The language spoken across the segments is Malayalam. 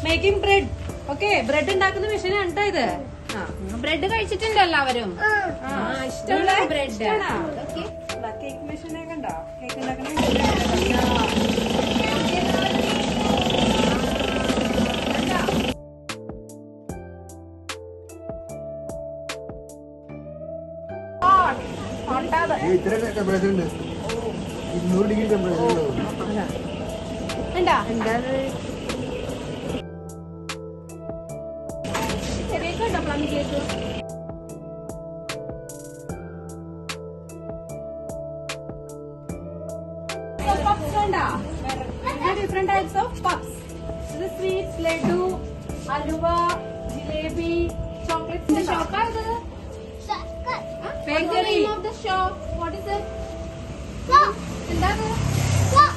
Making bread. ഓക്കെ, ബ്രെഡ് ഉണ്ടാക്കുന്ന മെഷീനാണ് കേട്ടോ ഇത്. ബ്രെഡ് കഴിച്ചിട്ടുണ്ട് എല്ലാവരും. ഇഷ്ടമുള്ള ബ്രെഡ്. കേക്ക് മെഷീനെ കണ്ടോ? കേക്ക് ഉണ്ടാക്കുന്ന different types of puffs. This is sweets, laddu, halwa, jalebi, chocolates. The shop are the bakery. Name of the shop. What is it?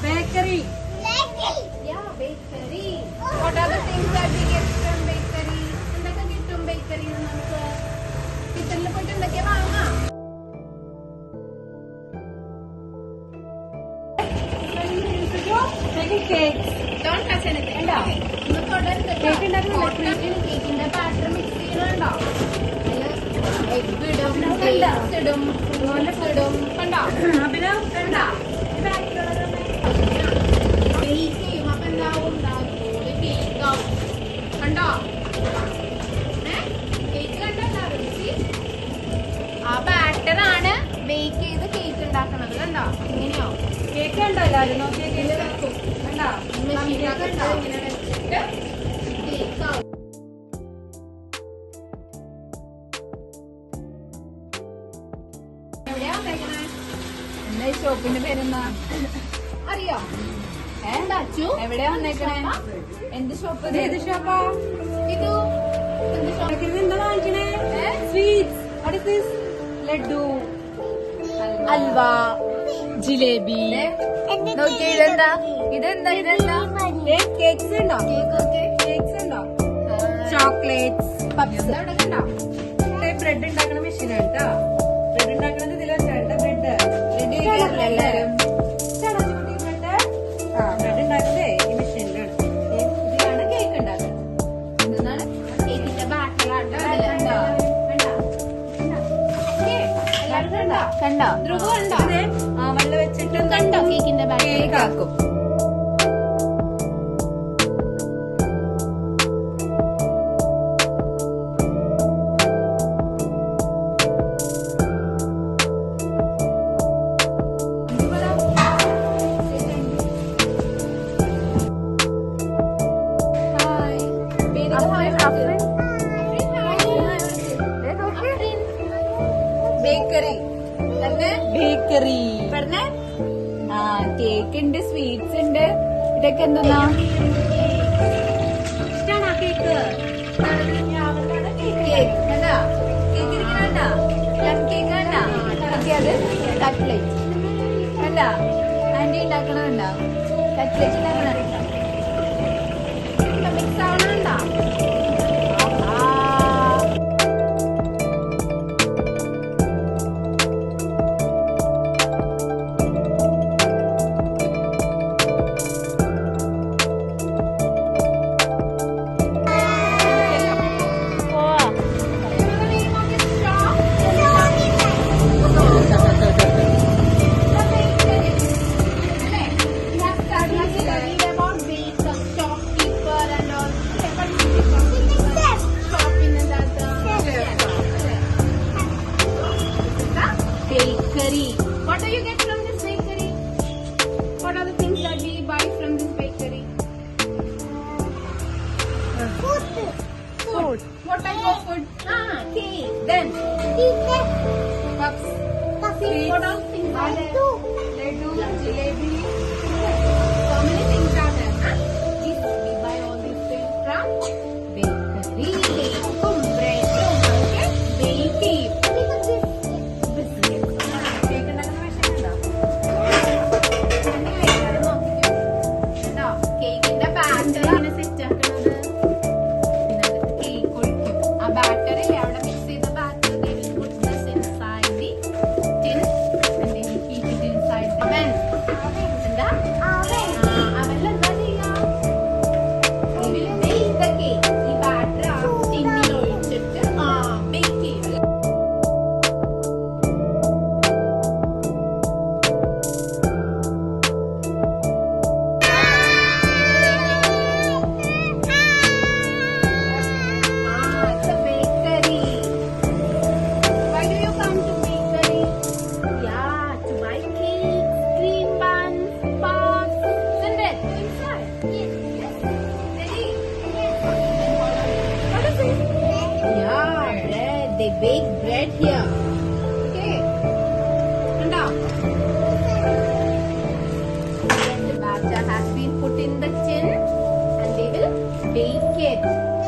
Bakery. Yeah, bakery. What are the things that we get from bakery? എന്തൊക്കെ കിട്ടും ബേക്കറിയിൽ നമുക്ക്? കിച്ചണിൽ പോയിട്ട് എന്തൊക്കെ വാങ്ങാം? Making cakes. Don't touch anything. അല്ല, ഒന്ന് തൊടരുത്. കേക്ക് ഉണ്ടാക്കുന്ന കേക്കിന്റെ ബാറ്റർ മിക്സ് ചെയ്യുന്നുണ്ടോ? എഗ് ഇടും, കണ്ട. dates ഇടും, walnuts ഇടും. കണ്ടോ? പിന്നെ കണ്ടോ? ബേക്ക് ചെയ്യും. അപ്പൊ എന്താവും? കേക്ക് ആവും. കണ്ടോ? കേക്ക് കണ്ടോ എല്ലാവരും? ആ ബാറ്ററാണ് ബേക്ക് ചെയ്ത് കേക്ക് ഉണ്ടാക്കുന്നത്. കണ്ടോ? ഇങ്ങനെയോ? കേക്ക് കണ്ടോ എല്ലാവരും? നോക്കിയ കേക്ക് വെക്കും. കണ്ടോ? മെഷീനകത്ത് ഇങ്ങനെ വെച്ചിട്ട് കേക്ക് ആവും. എവിടെയാ ഉണ്ടാക്കണേ? എന്താ ഈ ഷോപ്പിന്റെ പേരെന്നാ അറിയോ? എന്താ അച്ചു? എവിടെയാ വന്നേക്കണേ? എന്ത് ഷോപ്പ്? ഏത് ഷോപ്പാ ഇത്? എന്ത് shop? എന്താ വാങ്ങിക്കണേ? Sweets. What is this? Laddu, halwa, jalebi. നോക്കിയേ ഇതെന്താ? ഇതെന്താ? കേക്ക്സ് ഉണ്ടോ? കേക്കൊക്കെ കേക്ക്സ് ഉണ്ടോ? Chocolates, puffs. അവിടെ കണ്ടോ? ബ്രെഡ് ഉണ്ടാക്കുന്ന മെഷീനാണ് കേട്ടോ. ബ്രെഡ് ഉണ്ടാക്കുന്നത് ഇതിൽ വെച്ചാണ് ബ്രെഡ്. എല്ലാരും ബ്രെഡ് ഉണ്ടാക്കുന്നത് ഈ മെഷീനിലാണ്. ഇതിലാണ് കേക്ക് ഉണ്ടാക്കുന്നത്. എന്താണ്? കേക്കിന്റെ ബാറ്ററാട്ടോ. കണ്ടോ? ധ്രുവ കണ്ടോ? അവളിൽ വെച്ചിട്ട് കണ്ടോ കേക്കിന്റെ ബാറ്റർ? കേക്ക് ആക്കും. Bakery bakery. പറഞ്ഞേ. ആ, കേക്ക് ഉണ്ട്, സ്വീറ്റ്സ് ഉണ്ട്. ഇതൊക്കെ എന്തെന്നാ? ഇഷ്ടാണോ കേക്ക്? കേക്ക് കണ്ടാ? കേക്ക് ഇരിക്കണ പ്ലം കേക്ക് കണ്ടാ? അത് കട്ട്ലേറ്റ് അല്ല, ആന്റി ഉണ്ടാക്കണുണ്ടോ? കട്ട്ലേറ്റ് ഉണ്ടാക്കണുണ്ടോ? മിക്സ് ആവണുണ്ടോ? Bakery. What do you get from this bakery? What are the things that we buy from this bakery? Food. What type of food? Cake. Then puffs. What else things are there? Laddu, jalebi. So many things are there. These we buy all these things from bakery. Bread. Okay. Bakery. കേക്കിന്റെ ബാറ്ററാണ് സെറ്റ് ആക്കുന്നത്. കേക്ക് ഒഴിക്കും. ആ ബാറ്ററി അവിടെ മിക്സ് ചെയ്ത batter put this inside the tin and then you keep it inside the pan. cake.